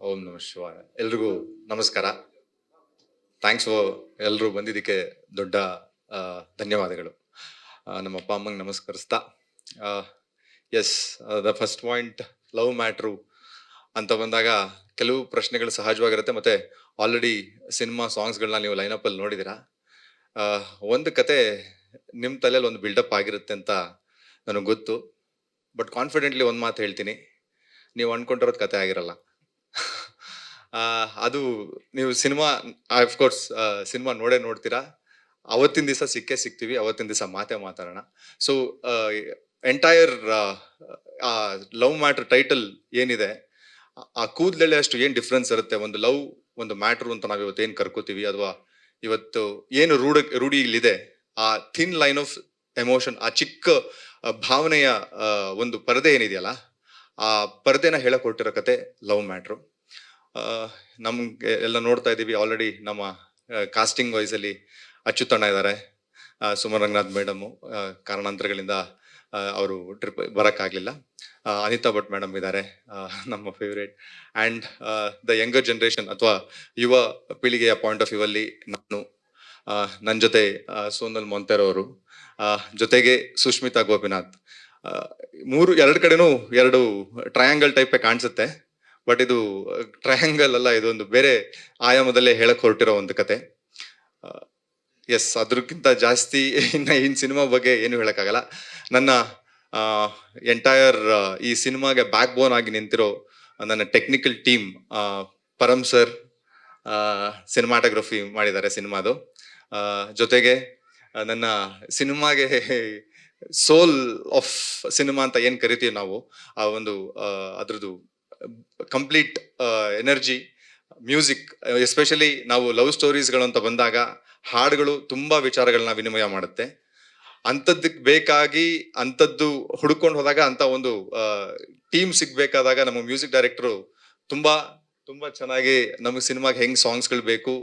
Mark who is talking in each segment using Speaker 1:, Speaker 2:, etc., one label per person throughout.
Speaker 1: ಓಂ ನಮಃ ಶಿವಾಯ. ಎಲ್ರಿಗೂ ನಮಸ್ಕಾರ. ಥ್ಯಾಂಕ್ಸ್ ಫಾರ್ ಎಲ್ಲರೂ ಬಂದಿದ್ದಕ್ಕೆ ದೊಡ್ಡ ಧನ್ಯವಾದಗಳು. ನಮ್ಮ ಅಪ್ಪ ಅಮ್ಮಂಗೆ ನಮಸ್ಕರಿಸ್ತಾ, yes, the first point love matter ಅಂತ ಬಂದಾಗ ಕೆಲವು ಪ್ರಶ್ನೆಗಳು ಸಹಜವಾಗಿರುತ್ತೆ. ಮತ್ತೆ ಆಲ್ರೆಡಿ ಸಿನಿಮಾ ಸಾಂಗ್ಸ್ಗಳನ್ನ ನೀವು ಲೈನಪ್ಪಲ್ಲಿ ನೋಡಿದ್ದೀರಾ. ಒಂದು ಕತೆ ನಿಮ್ಮ ತಲೆಯಲ್ಲಿ ಒಂದು ಬಿಲ್ಡಪ್ ಆಗಿರುತ್ತೆ ಅಂತ ನನಗೆ ಗೊತ್ತು. ಬಟ್ ಕಾನ್ಫಿಡೆಂಟ್ಲಿ ಒಂದು ಮಾತು ಹೇಳ್ತೀನಿ, ನೀವು ಅನ್ಕೊಂಡಿರೋದು ಕತೆ ಆಗಿರಲ್ಲ. ಅದು ನೀವು ಸಿನಿಮಾ ಅಫ್ಕೋರ್ಸ್ ಸಿನಿಮಾ ನೋಡ್ತೀರಾ. ಅವತ್ತಿನ ದಿವಸ ಸಿಗ್ತೀವಿ, ಅವತ್ತಿನ ದಿವಸ ಮಾತಾಡೋಣ. So entire love matter title ಏನಿದೆ, ಆ ಕೂದಲೆಳೆ ಅಷ್ಟು ಏನು ಡಿಫ್ರೆನ್ಸ್ ಇರುತ್ತೆ. ಒಂದು ಲವ್, ಒಂದು ಮ್ಯಾಟ್ರು ಅಂತ ನಾವು ಇವತ್ತು ಏನು ಕರ್ಕೋತೀವಿ, ಅಥವಾ ಇವತ್ತು ಏನು ರೂಢಿಲಿದೆ, ಆ ಥಿನ್ ಲೈನ್ ಆಫ್ ಎಮೋಷನ್, ಆ ಚಿಕ್ಕ ಭಾವನೆಯ ಒಂದು ಪರದೆ ಏನಿದೆಯಲ್ಲ, ಆ ಪರದೆನ ಹೇಳಕ್ ಹೊರಟಿರೋ ಕತೆ ಲವ್ ಮ್ಯಾಟ್ರು. ನಮ್ಗೆ ಎಲ್ಲ ನೋಡ್ತಾ ಇದ್ದೀವಿ ಆಲ್ರೆಡಿ. ನಮ್ಮ ಕಾಸ್ಟಿಂಗ್ ವೈಸಲ್ಲಿ ಅಚ್ಯುತಣ್ಣ ಇದ್ದಾರೆ, ಸುಮನ್ ರಂಗನಾಥ್ ಮೇಡಮು ಕಾರಣಾಂತರಗಳಿಂದ ಅವರು ಟ್ರಿಪ್ ಬರೋಕ್ಕಾಗಲಿಲ್ಲ. ಅನಿತಾ ಭಟ್ ಮೇಡಮ್ ಇದ್ದಾರೆ, ನಮ್ಮ favourite. And the younger generation ಅಥವಾ ಯುವ ಪೀಳಿಗೆಯ ಪಾಯಿಂಟ್ ಆಫ್ ವ್ಯೂ ಅಲ್ಲಿ ನಾನು, ನನ್ನ ಜೊತೆ ಸೋನಲ್ ಮೊಂತೆರೋ ಅವರು, ಜೊತೆಗೆ ಸುಷ್ಮಿತಾ ಗೋಪಿನಾಥ್. ಎರಡು ಕಡೆನೂ ಎರಡು ಟ್ರಯಾಂಗಲ್ ಟೈಪೇ ಕಾಣಿಸುತ್ತೆ, ಬಟ್ ಇದು ಟ್ರಯಾಂಗಲ್ ಅಲ್ಲ, ಇದೊಂದು ಬೇರೆ ಆಯಾಮದಲ್ಲೇ ಹೇಳಕ್ ಹೊರಟಿರೋ ಒಂದು ಕತೆ. ಎಸ್, ಅದ್ರಕ್ಕಿಂತ ಜಾಸ್ತಿ ಇನ್ ಸಿನಿಮಾ ಬಗ್ಗೆ ಏನು ಹೇಳಕ್ಕಾಗಲ್ಲ. ನನ್ನ ಎಂಟೈರ್ ಈ ಸಿನಿಮಾಗೆ ಬ್ಯಾಕ್ ಬೋನ್ ಆಗಿ ನಿಂತಿರೋ ನನ್ನ technical team, Param sir cinematography ಮಾಡಿದ್ದಾರೆ ಸಿನಿಮಾದು. ಜೊತೆಗೆ ನನ್ನ ಸಿನಿಮಾಗೆ ಸೋಲ್ ಆಫ್ ಸಿನಿಮಾ ಅಂತ ಏನ್ ಕರಿತೀವಿ ನಾವು, ಆ ಒಂದು ಅದ್ರದ್ದು ಕಂಪ್ಲೀಟ್ ಎನರ್ಜಿ, ಮ್ಯೂಸಿಕ್, ಎಸ್ಪೆಷಲಿ ನಾವು ಲವ್ ಸ್ಟೋರೀಸ್ಗಳು ಅಂತ ಬಂದಾಗ ಹಾಡುಗಳು ತುಂಬಾ ವಿಚಾರಗಳನ್ನ ವಿನಿಮಯ ಮಾಡುತ್ತೆ. ಅಂಥದ್ದಕ್ಕೆ ಬೇಕಾಗಿ ಅಂಥದ್ದು ಹುಡ್ಕೊಂಡು ಹೋದಾಗ, ಅಂತ ಒಂದು ಟೀಮ್ ಸಿಗ್ಬೇಕಾದಾಗ ನಮ್ಮ ಮ್ಯೂಸಿಕ್ ಡೈರೆಕ್ಟರು ತುಂಬಾ ತುಂಬಾ ಚೆನ್ನಾಗಿ ನಮಗೆ ಸಿನಿಮಾಗೆ ಹೆಂಗ್ ಸಾಂಗ್ಸ್ಗಳು ಬೇಕು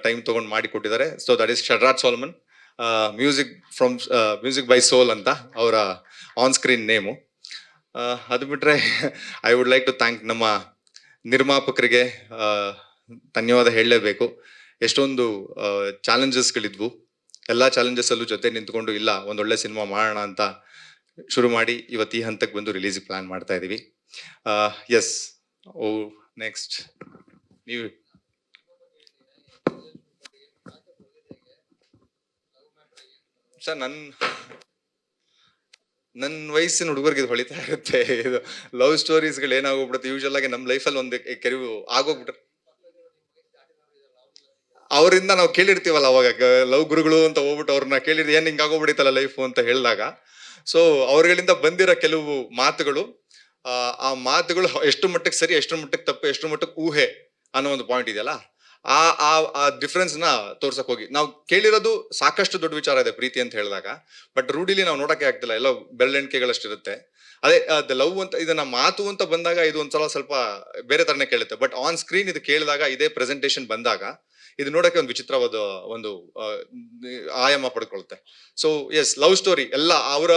Speaker 1: ಟೈಮ್ ತಗೊಂಡು ಮಾಡಿ ಕೊಟ್ಟಿದ್ದಾರೆ. So that is Shadraj Solomon, music by Sol ಅಂತ ಅವರ ಆನ್ ಸ್ಕ್ರೀನ್ ನೇಮು. ಅದು ಬಿಟ್ರೆ I would like to thank ನಮ್ಮ ನಿರ್ಮಾಪಕರಿಗೆ ಧನ್ಯವಾದ ಹೇಳಲೇಬೇಕು. ಎಷ್ಟೊಂದು ಚಾಲೆಂಜಸ್ಗಳಿದ್ವು, ಎಲ್ಲ ಚಾಲೆಂಜಸ್ಸಲ್ಲೂ ಜೊತೆ ನಿಂತ್ಕೊಂಡು ಇಲ್ಲ ಒಂದೊಳ್ಳೆ ಸಿನಿಮಾ ಮಾಡೋಣ ಅಂತ ಶುರು ಮಾಡಿ ಇವತ್ತು ಈ ಹಂತಕ್ಕೆ ಬಂದು ರಿಲೀಸಿಗೆ ಪ್ಲಾನ್ ಮಾಡ್ತಾ ಇದೀವಿ. ಎಸ್, ಓ ನೆಕ್ಸ್ಟ್ ನೀವು ಸರ್. ನನ್ನ ವಯಸ್ಸಿನ ಹುಡುಗರಿಗೆ ಇದು ಹೊಳಿತಾ ಇರುತ್ತೆ. ಇದು ಲವ್ ಸ್ಟೋರೀಸ್ಗಳು ಏನಾಗೋಗ್ಬಿಡುತ್ತೆ ಯೂಶಲ್ ಆಗಿ ನಮ್ಮ ಲೈಫಲ್ಲಿ ಒಂದು ಕೆಲವು ಆಗೋಗ್ಬಿಟ್ರೆ ಅವರಿಂದ ನಾವು ಕೇಳಿರ್ತೀವಲ್ಲ, ಅವಾಗ ಲವ್ ಗುರುಗಳು ಅಂತ ಹೋಗ್ಬಿಟ್ಟು ಅವ್ರನ್ನ ಕೇಳಿದ್ರೆ ಏನ್ ಹಿಂಗ್ ಆಗೋಗ್ಬಿಡಿತಲ್ಲ ಲೈಫ್ ಅಂತ ಹೇಳಿದಾಗ, ಸೊ ಅವ್ರಗಳಿಂದ ಬಂದಿರೋ ಕೆಲವು ಮಾತುಗಳು, ಆ ಮಾತುಗಳು ಎಷ್ಟು ಮಟ್ಟಕ್ಕೆ ಸರಿ, ಎಷ್ಟು ಮಟ್ಟಕ್ಕೆ ತಪ್ಪು, ಎಷ್ಟು ಮಟ್ಟಕ್ಕೆ ಊಹೆ ಅನ್ನೋ ಒಂದು ಪಾಯಿಂಟ್ ಇದೆಯಲ್ಲ, ಆ ಡಿಫ್ರೆನ್ಸ್ ನ ತೋರ್ಸಕ್ ಹೋಗಿ ನಾವು ಕೇಳಿರೋದು ಸಾಕಷ್ಟು ದೊಡ್ಡ ವಿಚಾರ ಇದೆ ಪ್ರೀತಿ ಅಂತ ಹೇಳಿದಾಗ, ಬಟ್ ರೂಢಿಲಿ ನಾವು ನೋಡಕ್ಕೆ ಆಗ್ತಿಲ್ಲ, ಎಲ್ಲ ಬೆರಳೆಣಿಕೆಗಳಷ್ಟಿರುತ್ತೆ. ಅದೇ ಲವ್ ಅಂತ ಇದನ್ನ ಮಾತು ಅಂತ ಬಂದಾಗ ಇದು ಒಂದ್ಸಲ ಸ್ವಲ್ಪ ಬೇರೆ ತರನೇ ಕೇಳುತ್ತೆ, ಬಟ್ ಆನ್ ಸ್ಕ್ರೀನ್ ಇದು ಕೇಳಿದಾಗ, ಇದೇ ಪ್ರೆಸೆಂಟೇಶನ್ ಬಂದಾಗ ಇದು ನೋಡಕ್ಕೆ ಒಂದು ವಿಚಿತ್ರವಾದ ಒಂದು ಆಯಾಮ ಪಡ್ಕೊಳುತ್ತೆ. ಸೊ ಎಸ್, ಲವ್ ಸ್ಟೋರಿ ಎಲ್ಲ ಅವರ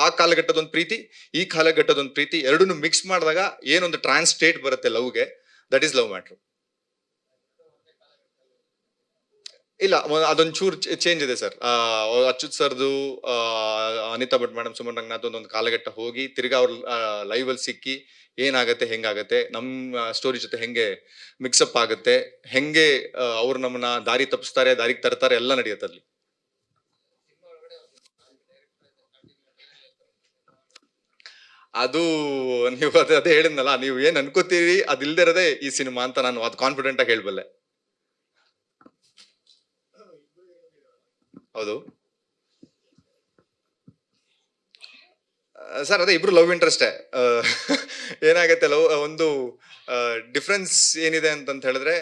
Speaker 1: ಆ ಕಾಲಘಟ್ಟದೊಂದು ಪ್ರೀತಿ, ಈ ಕಾಲಘಟ್ಟದೊಂದು ಪ್ರೀತಿ, ಎರಡನ್ನೂ ಮಿಕ್ಸ್ ಮಾಡಿದಾಗ ಏನೊಂದು ಟ್ರಾನ್ಸ್ ಸ್ಟೇಟ್ ಬರುತ್ತೆ ಲವ್ಗೆ, ದಟ್ ಈಸ್ ಲವ್ ಮ್ಯಾಟ್ರು. ಇಲ್ಲ, ಅದೊಂದು ಚೂರು ಚೇಂಜ್ ಇದೆ ಸರ್. ಅಚ್ಯುತ್ ಸರ್ದು, ಅನಿತಾ ಭಟ್ ಮೇಡಮ್, ಸುಮನ್ ರಂಗನಾಥ್ ಒಂದು ಕಾಲಘಟ್ಟ ಹೋಗಿ ತಿರ್ಗಾ ಅವ್ರ ಲೈವ್ ಅಲ್ಲಿ ಸಿಕ್ಕಿ ಏನಾಗತ್ತೆ, ಹೆಂಗಾಗತ್ತೆ, ನಮ್ಮ ಸ್ಟೋರಿ ಜೊತೆ ಹೆಂಗೆ ಮಿಕ್ಸಪ್ ಆಗುತ್ತೆ, ಹೆಂಗೆ ಅವ್ರು ನಮ್ಮನ್ನ ದಾರಿ ತಪ್ಪಿಸ್ತಾರೆ, ದಾರಿಗೆ ತರ್ತಾರೆ, ಎಲ್ಲ ನಡೆಯುತ್ತೆ ಅಲ್ಲಿ. ಅದು ನೀವು ಅದೇ ಹೇಳಿದ್ನಲ್ಲ, ನೀವು ಏನ್ ಅನ್ಕೋತೀರಿ ಅದಿಲ್ದಿರದೆ ಈ ಸಿನಿಮಾ ಅಂತ ನಾನು ಅದು ಕಾನ್ಫಿಡೆಂಟ್ ಆಗಿ ಹೇಳ್ಬಲ್ಲೆ. ಹೌದು ಸರ್, ಅದೇ ಇಬ್ರು ಲವ್ ಇಂಟ್ರೆಸ್ಟೇ. ಏನಾಗತ್ತೆ, ಲವ್ ಒಂದು ಡಿಫ್ರೆನ್ಸ್ ಏನಿದೆ ಅಂತ ಹೇಳಿದ್ರೆ,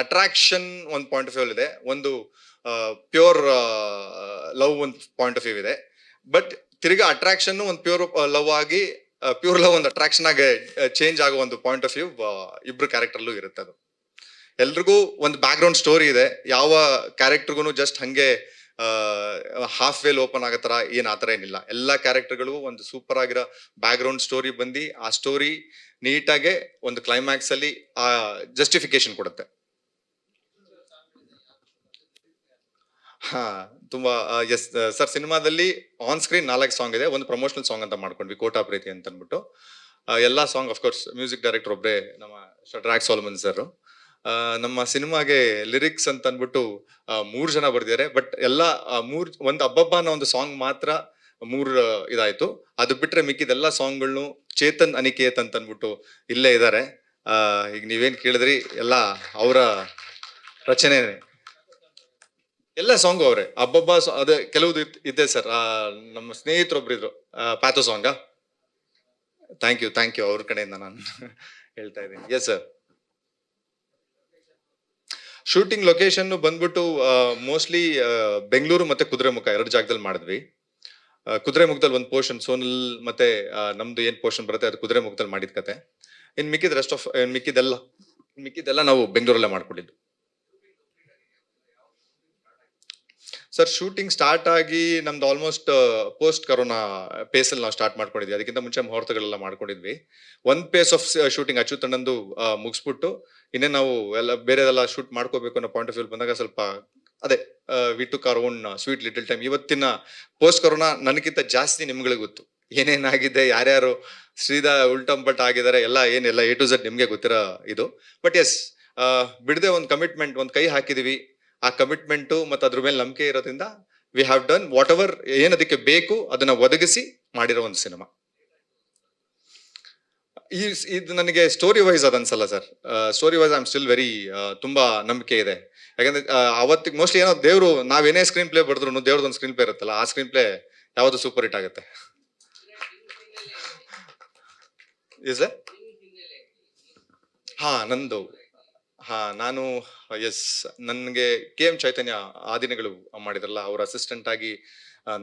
Speaker 1: ಅಟ್ರಾಕ್ಷನ್ ಒಂದು ಪಾಯಿಂಟ್ ಆಫ್ ವ್ಯೂ ಇದೆ, ಒಂದು ಪ್ಯೂರ್ ಲವ್ ಒಂದು ಪಾಯಿಂಟ್ ಆಫ್ ವ್ಯೂ ಇದೆ. ಬಟ್ ತಿರ್ಗಾ ಅಟ್ರಾಕ್ಷನ್ ಒಂದು ಪ್ಯೂರ್ ಲವ್ ಆಗಿ, ಪ್ಯೂರ್ ಲವ್ ಒಂದು ಅಟ್ರಾಕ್ಷನ್ ಆಗಿ ಚೇಂಜ್ ಆಗೋ ಒಂದು ಪಾಯಿಂಟ್ ಆಫ್ ವ್ಯೂ ಇಬ್ರು ಕ್ಯಾರೆಕ್ಟರ್ಲೂ ಇರುತ್ತೆ. ಅದು ಎಲ್ರಿಗೂ ಒಂದು ಬ್ಯಾಕ್ ಗ್ರೌಂಡ್ ಸ್ಟೋರಿ ಇದೆ, ಯಾವ ಕ್ಯಾರೆಕ್ಟರ್ಗೂ ಜಸ್ಟ್ ಹಂಗೆ ಹಾಫ್ ವೇಲ್ ಓಪನ್ ಆಗೋ ಥರ ಏನು ಆ ಥರ ಏನಿಲ್ಲ. ಎಲ್ಲ ಕ್ಯಾರೆಕ್ಟರ್ಗಳು ಒಂದು ಸೂಪರ್ ಆಗಿರೋ ಬ್ಯಾಕ್ಗ್ರೌಂಡ್ ಸ್ಟೋರಿ ಬಂದು ಆ ಸ್ಟೋರಿ ನೀಟಾಗೆ ಒಂದು ಕ್ಲೈಮ್ಯಾಕ್ಸ್ ಅಲ್ಲಿ ಆ ಜಸ್ಟಿಫಿಕೇಶನ್ ಕೊಡುತ್ತೆ. ಹಾ, ತುಂಬಾ ಎಸ್ ಸರ್. ಸಿನಿಮಾದಲ್ಲಿ ಆನ್ ಸ್ಕ್ರೀನ್ 4 ಸಾಂಗ್ ಇದೆ. ಒಂದು ಪ್ರಮೋಷನಲ್ ಸಾಂಗ್ ಅಂತ ಮಾಡ್ಕೊಂಡ್ವಿ, ಕೋಟಾ ಪ್ರೀತಿ ಅಂತ ಅಂದ್ಬಿಟ್ಟು. ಎಲ್ಲಾ ಸಾಂಗ್ ಅಫ್ಕೋರ್ಸ್ ಮ್ಯೂಸಿಕ್ ಡೈರೆಕ್ಟರ್ ಒಬ್ಬರೇ, ನಮ್ಮ ಡ್ರಾಕ್ ಸೋಲಮನ್ ಸರ್. ನಮ್ಮ ಸಿನಿಮಾಗೆ ಲಿರಿಕ್ಸ್ ಅಂತ ಅಂದ್ಬಿಟ್ಟು 3 ಜನ ಬರ್ದಿದ್ದಾರೆ. ಬಟ್ ಎಲ್ಲ ಒಂದು ಹಬ್ಬಬ್ಬ ಅನ್ನೋ ಒಂದು ಸಾಂಗ್ ಮಾತ್ರ 3 ಇದಾಯ್ತು. ಅದು ಬಿಟ್ರೆ ಮಿಕ್ಕಿದೆಲ್ಲ ಸಾಂಗ್ಗಳನ್ನು ಚೇತನ್ ಅನಿಕೇತ್ ಅಂತ ಅಂದ್ಬಿಟ್ಟು ಇಲ್ಲೇ ಇದ್ದಾರೆ. ಈಗ ನೀವೇನ್ ಕೇಳಿದ್ರಿ ಎಲ್ಲ ಅವರ ರಚನೆನೇ. ಎಲ್ಲ ಸಾಂಗ್ ಅವ್ರೆ. ಹಬ್ಬಬ್ಬ ಅದೇ ಕೆಲವುದು ಇದೆ ಸರ್. ನಮ್ಮ ಸ್ನೇಹಿತರೊಬ್ರು ಇದ್ರು, ಪ್ಯಾಥೋ ಸಾಂಗ. ಥ್ಯಾಂಕ್ ಯು ಅವ್ರ ಕಡೆಯಿಂದ ನಾನು ಹೇಳ್ತಾ ಇದ್ದೀನಿ. Yes sir. ಶೂಟಿಂಗ್ ಲೊಕೇಶನ್ ಬಂದ್ಬಿಟ್ಟು ಮೋಸ್ಟ್ಲಿ ಬೆಂಗಳೂರು ಮತ್ತೆ ಕುದುರೆಮುಖ 2 ಜಾಗದಲ್ಲಿ ಮಾಡಿದ್ವಿ. ಕುದುರೆಮುಖದಲ್ಲಿ ಒಂದು ಪೋರ್ಷನ್ ಸೋನಲ್ ಮತ್ತೆ ನಮ್ದು ಏನ್ ಪೋರ್ಷನ್ ಬರುತ್ತೆ ಅದು ಕುದುರೆಮುಖದಲ್ಲಿ ಮಾಡಿದ ಕತೆ. ಇನ್ ಮಿಕ್ಕಿದ ರೆಸ್ಟ್ ಆಫ್ ಮಿಕ್ಕಿದೆಲ್ಲ ನಾವು ಬೆಂಗಳೂರಲ್ಲೇ ಮಾಡ್ಕೊಂಡಿದ್ದು. ಸರ್ ಶೂಟಿಂಗ್ ಸ್ಟಾರ್ಟ್ ಆಗಿ ನಮ್ದು ಆಲ್ಮೋಸ್ಟ್ ಪೋಸ್ಟ್ ಕರೋನಾ ಪೇಸ್ ಅಲ್ಲಿ ನಾವು ಸ್ಟಾರ್ಟ್ ಮಾಡ್ಕೊಂಡಿದ್ವಿ. ಅದಕ್ಕಿಂತ ಮುಂಚೆ ಮುಹೂರ್ತಗಳೆಲ್ಲ ಮಾಡ್ಕೊಂಡಿದ್ವಿ. ಒಂದ್ ಪೇಸ್ ಆಫ್ ಶೂಟಿಂಗ್ ಅಚ್ಚುತಣ್ಣಂದು ಮುಗಿಸ್ಬಿಟ್ಟು ಇನ್ನೇ ನಾವು ಎಲ್ಲ ಬೇರೆದೆಲ್ಲ ಶೂಟ್ ಮಾಡ್ಕೋಬೇಕು ಅನ್ನೋ ಪಾಯಿಂಟ್ ಆಫ್ ವ್ಯೂ ಬಂದಾಗ ಸ್ವಲ್ಪ ಅದೇ we took our own sweet little time. ಇವತ್ತಿನ ಪೋಸ್ಟ್ ಕರೋನಾ ನನಗಿಂತ ಜಾಸ್ತಿ ನಿಮ್ಗಳಿಗೆ ಗೊತ್ತು ಏನೇನಾಗಿದೆ, ಯಾರ್ಯಾರು ಶ್ರೀದಾ ಉಲ್ಟಂಪಟ್ ಆಗಿದ್ದಾರೆ, ಏನೆಲ್ಲ A to Z ನಿಮ್ಗೆ ಗೊತ್ತಿರೋ ಇದು. ಬಟ್ ಎಸ್, ಬಿಡದೆ ಒಂದು ಕಮಿಟ್ಮೆಂಟ್, ಒಂದು ಕೈ ಹಾಕಿದೀವಿ. ಆ ಕಮಿಟ್ಮೆಂಟ್ ಮತ್ತೆ ಅದ್ರ ಮೇಲೆ ನಂಬಿಕೆ ಇರೋದ್ರಿಂದ we have done whatever ಏನದಕ್ಕೆ ಬೇಕು ಅದನ್ನ ಒದಗಿಸಿ ಮಾಡಿರೋ ಒಂದು ಸಿನಿಮಾ. ಇದು ನನಗೆ ಸ್ಟೋರಿ ವೈಸ್ ಅದನ್ಸಲ್ಲ sir. Story wise I am still very ತುಂಬಾ ನಂಬಿಕೆ ಇದೆ. ಯಾಕಂದ್ರೆ ಅವತ್ತಿಗೆ ಮೋಸ್ಟ್ಲಿ ಏನೋ ದೇವ್ರು, ನಾವೇನೇ ಸ್ಕ್ರೀನ್ ಪ್ಲೇ ಬರೆದ್ರು ದೇವ್ರದೊಂದು ಸ್ಕ್ರೀನ್ ಪ್ಲೇ ಇರುತ್ತಲ್ಲ, ಆ ಸ್ಕ್ರೀನ್ ಪ್ಲೇ ಯಾವ್ದು ಸೂಪರ್ ಹಿಟ್ ಆಗುತ್ತೆ. ಹಾ, ನಂದು ನಾನು ಎಸ್, ನನಗೆ KM ಚೈತನ್ಯ ಆ ದಿನಗಳು ಮಾಡಿದ್ರಲ್ಲ, ಅವ್ರ ಅಸಿಸ್ಟೆಂಟ್ ಆಗಿ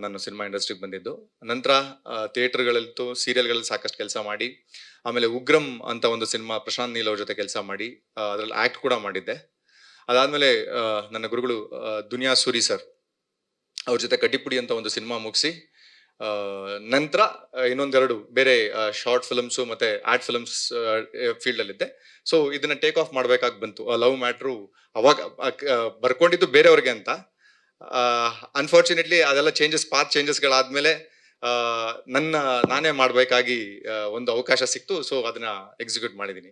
Speaker 1: ನಾನು ಸಿನಿಮಾ ಇಂಡಸ್ಟ್ರಿಗೆ ಬಂದಿದ್ದು. ನಂತರ ಥಿಯೇಟರ್ಗಳಲ್ಲೂ ಸೀರಿಯಲ್ಗಳಲ್ಲಿ ಸಾಕಷ್ಟು ಕೆಲಸ ಮಾಡಿ, ಆಮೇಲೆ ಉಗ್ರಂ ಅಂತ ಒಂದು ಸಿನಿಮಾ ಪ್ರಶಾಂತ್ ನೀಲ್ ಅವ್ರ ಜೊತೆ ಕೆಲಸ ಮಾಡಿ ಅದ್ರಲ್ಲಿ ಆಕ್ಟ್ ಕೂಡ ಮಾಡಿದ್ದೆ. ಅದಾದ್ಮೇಲೆ ನನ್ನ ಗುರುಗಳು ದುನಿಯಾ ಸೂರಿ ಸರ್ ಅವ್ರ ಜೊತೆ ಕಡ್ಡಿಪುಡಿ ಅಂತ ಒಂದು ಸಿನಿಮಾ ಮುಗಿಸಿ ನಂತರ ಇನ್ನೊಂದೆರಡು ಬೇರೆ ಶಾರ್ಟ್ ಫಿಲ್ಮ್ಸು ಮತ್ತೆ ಆಡ್ ಫಿಲ್ಮ್ಸ್ ಫೀಲ್ಡ್ ಅಲ್ಲಿ ಇದ್ದೆ. ಸೊ ಇದನ್ನ ಟೇಕ್ ಆಫ್ ಮಾಡ್ಬೇಕಾಗಿ ಬಂತು. ಲವ್ ಮ್ಯಾಟ್ರು ಅವಾಗ ಬರ್ಕೊಂಡಿದ್ದು ಬೇರೆಯವ್ರಿಗೆ ಅಂತ. ಅನ್ಫಾರ್ಚುನೇಟ್ಲಿ ಅದೆಲ್ಲ ಪಾತ್ ಚೇಂಜಸ್ಗಳಾದ್ಮೇಲೆ ನಾನೇ ಮಾಡ್ಬೇಕಾಗಿ ಒಂದು ಅವಕಾಶ ಸಿಕ್ತು. ಸೊ ಅದನ್ನ ಎಕ್ಸಿಕ್ಯೂಟ್ ಮಾಡಿದೀನಿ.